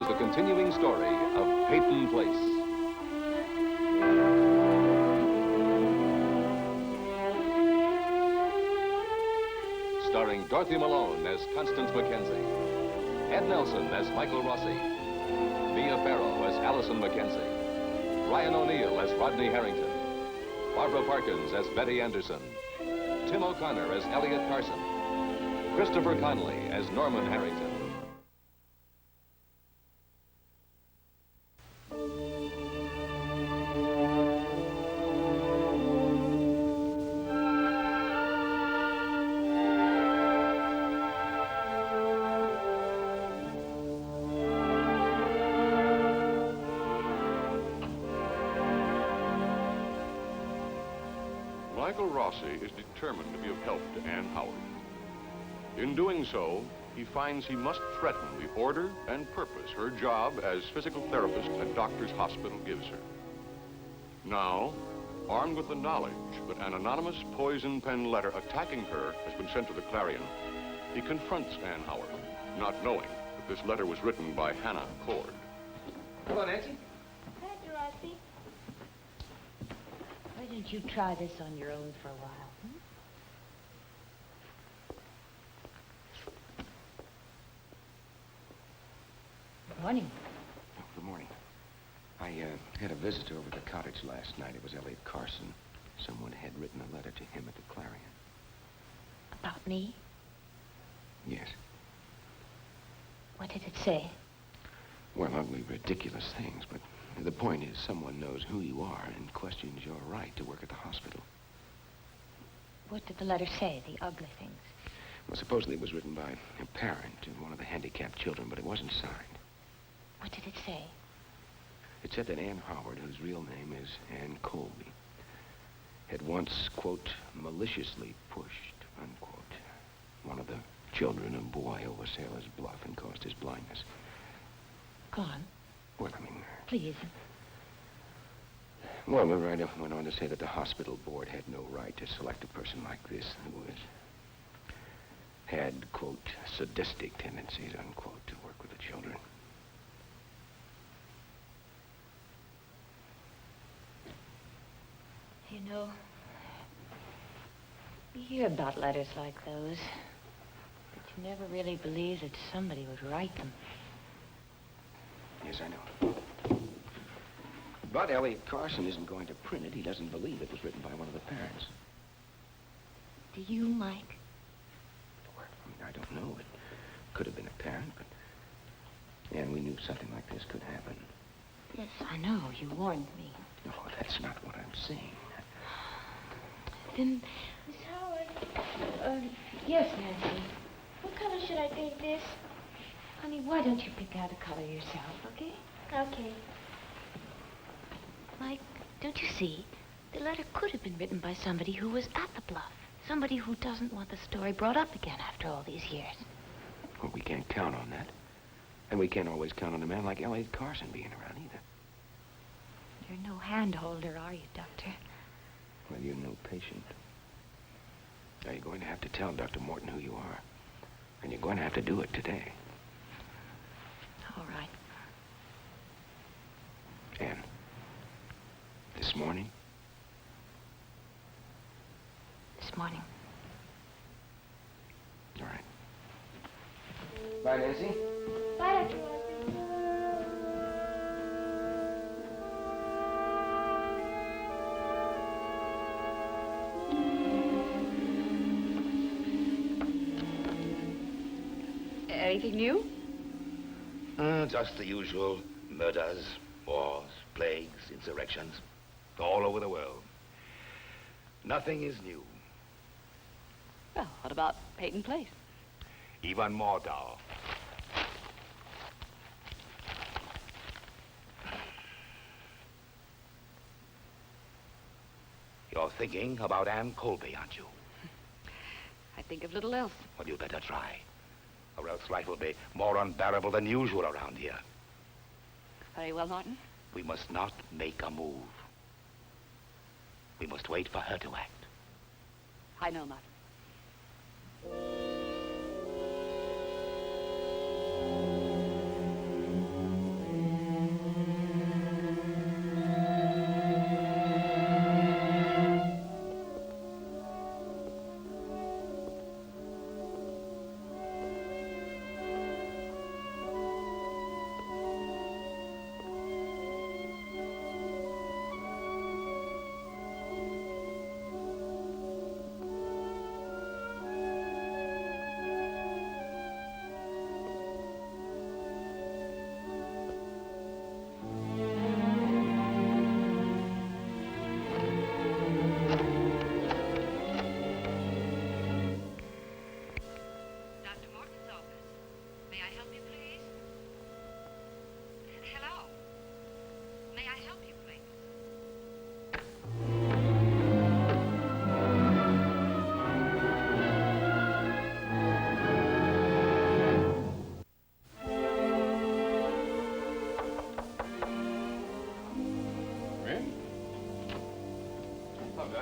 the continuing story of Peyton Place. Starring Dorothy Malone as Constance Mackenzie, Ed Nelson as Michael Rossi, Mia Farrow as Allison Mackenzie, Ryan O'Neill as Rodney Harrington, Barbara Parkins as Betty Anderson, Tim O'Connor as Elliot Carson, Christopher Connolly as Norman Harrington. Michael Rossi is determined to be of help to Ann Howard. In doing so, he finds he must threaten the order and purpose her job as physical therapist at Doctor's Hospital gives her. Now, armed with the knowledge that an anonymous poison pen letter attacking her has been sent to the Clarion, he confronts Ann Howard, not knowing that this letter was written by Hannah Cord. Hello, Nancy. Hi, Dorothy. Why don't you try this on your own for a while? Good morning. Oh, good morning. I had a visitor over at the cottage last night. It was Elliot Carson. Someone had written a letter to him at the Clarion. About me? Yes. What did it say? Well, ugly, ridiculous things, but the point is someone knows who you are and questions your right to work at the hospital. What did the letter say, the ugly things? Well, supposedly it was written by a parent of one of the handicapped children, but it wasn't signed. What did it say? It said that Ann Howard, whose real name is Ann Colby, had once, quote, maliciously pushed, unquote, one of the children of boy over Sailor's Bluff and caused his blindness. Go on. Well, I mean... Please. Well, the writer went on to say that the hospital board had no right to select a person like this who had, quote, sadistic tendencies, unquote, to work with the children. You know, you hear about letters like those, but you never really believe that somebody would write them. Yes, I know. But Elliot Carson isn't going to print it. He doesn't believe it was written by one of the parents. Do you, Mike? Well, I mean, I don't know. It could have been a parent, but... And we knew something like this could happen. Yes, I know. You warned me. No, that's not what I'm saying. Then... Miss Howard, yes, Nancy. what color should I paint this? Honey, why don't you pick out a color yourself, okay? Okay. Mike, don't you see? The letter could have been written by somebody who was at the Bluff. Somebody who doesn't want the story brought up again after all these years. Well, we can't count on that. And we can't always count on a man like Elliot Carson being around either. You're no hand-holder, are you, Doctor? Well, you're no patient. Now, you're going to have to tell Dr. Morton who you are. And you're going to have to do it today. All right. Ann, this morning? This morning. All right. Bye, Nancy. Bye, Dr. Morton. Anything new? Just the usual murders, wars, plagues, insurrections, all over the world. Nothing is new. Well, what about Peyton Place? Even more dull. You're thinking about Ann Colby, aren't you? I think of little else. Well, you'd better try. Or else life will be more unbearable than usual around here. Very well, Morton. We must not make a move. We must wait for her to act. I know, Martin.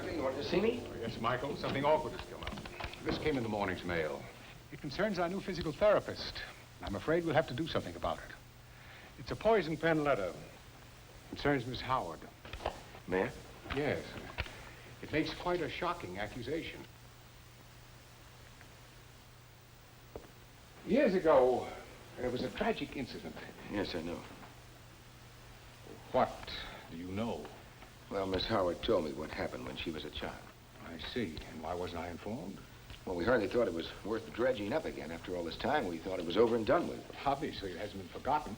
Doctor, you wanted to see me? Yes, Michael. Something awkward has come up. This came in the morning's mail. It concerns our new physical therapist. I'm afraid we'll have to do something about it. It's a poison pen letter. Concerns Miss Howard. Ma'am? Yes. It makes quite a shocking accusation. Years ago, there was a tragic incident. Yes, I know. What do you know? Well, Miss Howard told me what happened when she was a child. I see. And why wasn't I informed? Well, we hardly thought it was worth dredging up again. After all this time, we thought it was over and done with. Obviously, it hasn't been forgotten.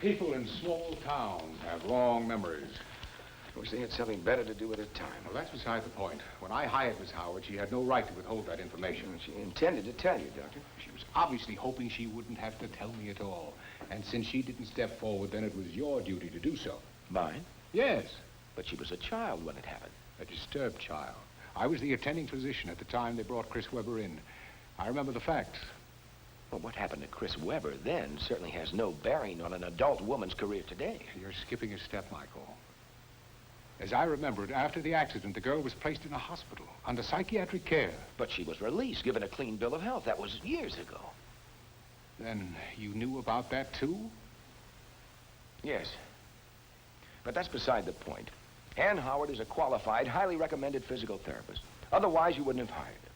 People in small towns have long memories. I wish they had something better to do with their time. Well, that's beside the point. When I hired Miss Howard, she had no right to withhold that information. She intended to tell you, Doctor. She was obviously hoping she wouldn't have to tell me at all. And since she didn't step forward, then it was your duty to do so. Mine? Yes. But she was a child when it happened. A disturbed child. I was the attending physician at the time they brought Chris Webber in. I remember the facts. Well, what happened to Chris Webber then certainly has no bearing on an adult woman's career today. You're skipping a step, Michael. As I remember it, after the accident, the girl was placed in a hospital under psychiatric care. But she was released, given a clean bill of health. That was years ago. Then you knew about that, too? Yes. But that's beside the point. Ann Howard is a qualified, highly recommended physical therapist. Otherwise, you wouldn't have hired her.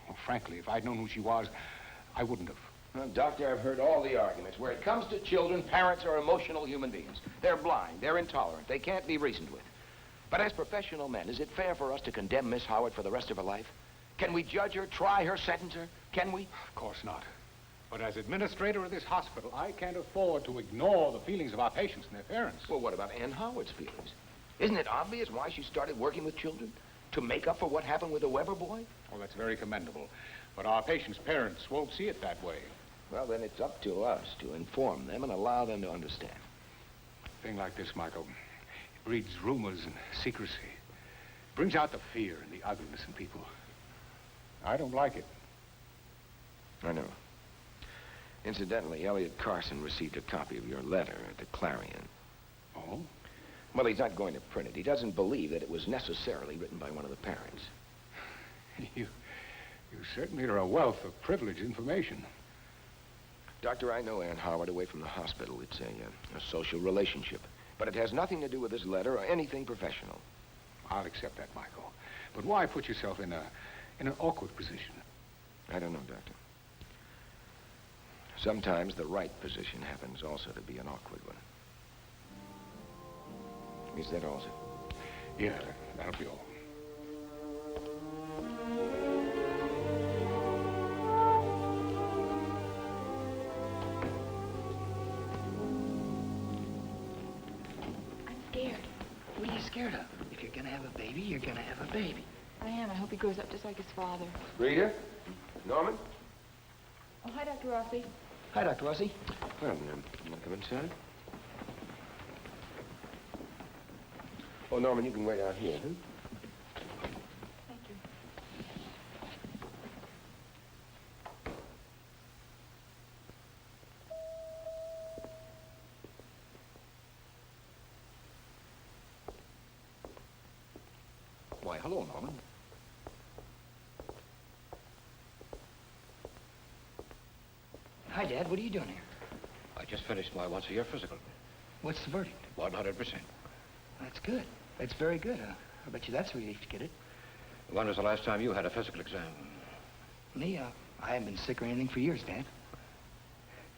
Well, frankly, if I'd known who she was, I wouldn't have. Well, Doctor, I've heard all the arguments. Where it comes to children, parents are emotional human beings. They're blind, they're intolerant, they can't be reasoned with. But as professional men, is it fair for us to condemn Miss Howard for the rest of her life? Can we judge her, try her, sentence her? Can we? Of course not. But as administrator of this hospital, I can't afford to ignore the feelings of our patients and their parents. Well, what about Ann Howard's feelings? Isn't it obvious why she started working with children? To make up for what happened with the Weber boy? Oh, that's very commendable. But our patients' parents won't see it that way. Well, then it's up to us to inform them and allow them to understand. A thing like this, Michael, it breeds rumors and secrecy. It brings out the fear and the ugliness in people. I don't like it. I know. Incidentally, Elliot Carson received a copy of your letter at the Clarion. Oh? Well, he's not going to print it. He doesn't believe that it was necessarily written by one of the parents. You certainly are a wealth of privileged information. Doctor, I know Ann Howard away from the hospital. It's a social relationship. But it has nothing to do with this letter or anything professional. I'll accept that, Michael. But why put yourself in an awkward position? I don't know, Doctor. Sometimes the right position happens also to be an awkward one. Is that all, sir? Yeah, that'll be all. I'm scared. What are you scared of? If you're gonna have a baby, you're gonna have a baby. I am. I hope he grows up just like his father. Rita? Norman? Oh, hi, Dr. Rossi. Hi, Dr. Rossi. Well, you want to come inside? Oh, Norman, you can wait out here, huh? Thank you. Why, hello, Norman. Hi, Dad. What are you doing here? I just finished my once-a-year physical. What's the verdict? 100%. That's good. That's very good. I bet you that's a relief to get it. When was the last time you had a physical exam? Me, I haven't been sick or anything for years, Dad.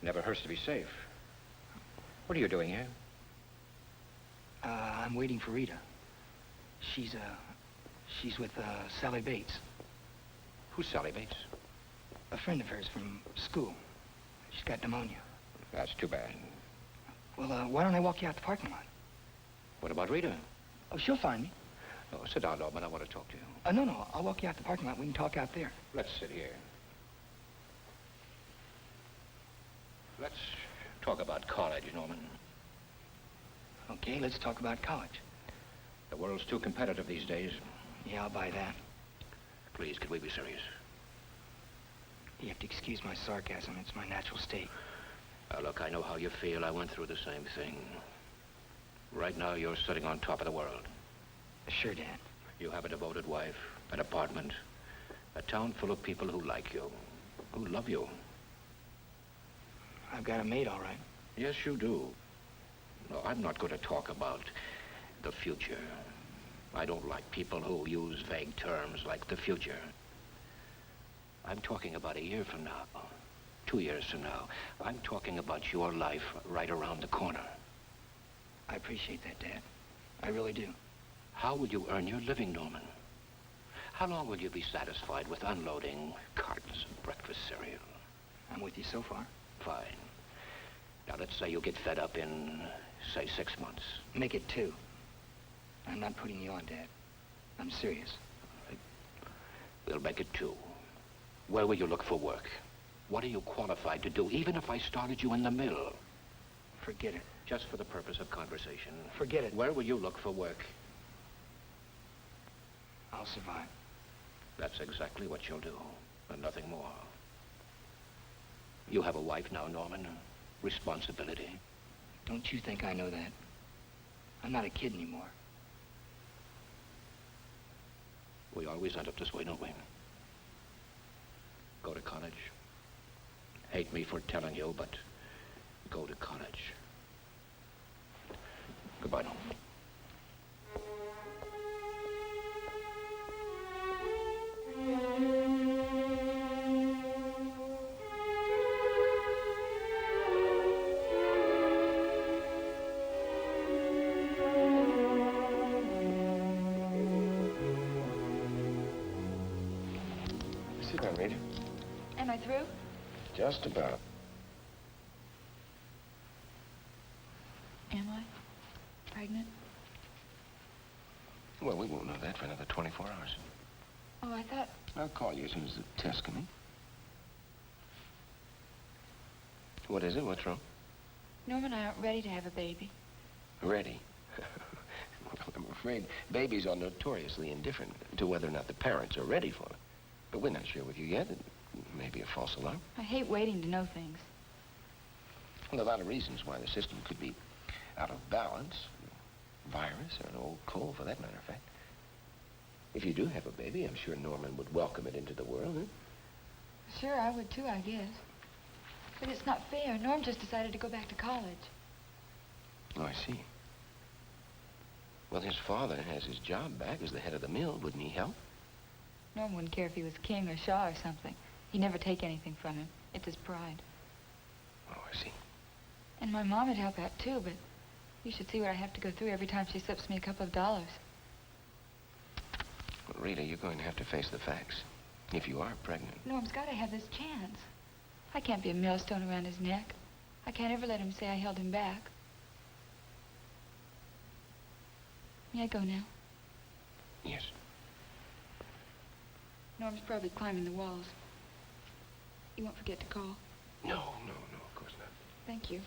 Never hurts to be safe. What are you doing here? I'm waiting for Rita. She's with, Sally Bates. Who's Sally Bates? A friend of hers from school. She's got pneumonia. That's too bad. Well, why don't I walk you out the parking lot? What about Rita? Oh, she'll find me. Oh, sit down, Norman. I want to talk to you. No. I'll walk you out the parking lot. We can talk out there. Let's sit here. Let's talk about college, Norman. Okay, let's talk about college. The world's too competitive these days. Yeah, I'll buy that. Please, could we be serious? You have to excuse my sarcasm. It's my natural state. Look, I know how you feel. I went through the same thing. Right now, you're sitting on top of the world. Sure, Dad. You have a devoted wife, an apartment, a town full of people who like you, who love you. I've got a maid, all right. Yes, you do. No, I'm not going to talk about the future. I don't like people who use vague terms like the future. I'm talking about a year from now, 2 years from now. I'm talking about your life right around the corner. I appreciate that, Dad. I really do. How will you earn your living, Norman? How long will you be satisfied with unloading cartons of breakfast cereal? I'm with you so far. Fine. Now, let's say you get fed up in, say, 6 months. Make it 2. I'm not putting you on, Dad. I'm serious. We'll make it 2. Where will you look for work? What are you qualified to do, even if I started you in the mill? Forget it. Just for the purpose of conversation. Forget it. Where will you look for work? I'll survive. That's exactly what you'll do, and nothing more. You have a wife now, Norman. Responsibility. Don't you think I know that? I'm not a kid anymore. We always end up this way, don't we? Go to college. Hate me for telling you, but go to college. Goodbye, Norman. Sit down, Rita. Am I through? Just about. Am I? Pregnant? Well, we won't know that for another 24 hours. Oh, I thought... I'll call you as soon as the test come in. What is it? What's wrong? Norm and I aren't ready to have a baby. Ready? Well, I'm afraid babies are notoriously indifferent to whether or not the parents are ready for it. But we're not sure with you yet. It may be a false alarm. I hate waiting to know things. Well, a lot of reasons why the system could be out of balance. A virus or an old cold, for that matter of fact. If you do have a baby, I'm sure Norman would welcome it into the world, huh? Sure, I would too, I guess. But it's not fair. Norm just decided to go back to college. Oh, I see. Well, his father has his job back as the head of the mill. Wouldn't he help? Norm wouldn't care if he was king or Shaw or something. He'd never take anything from him. It's his pride. Oh, I see. And my mom would help out too, but you should see what I have to go through every time she slips me a couple of dollars. Well, Rita, you're going to have to face the facts. If you are pregnant. Norm's got to have this chance. I can't be a millstone around his neck. I can't ever let him say I held him back. May I go now? Yes. Norm's probably climbing the walls. You won't forget to call. No, of course not. Thank you.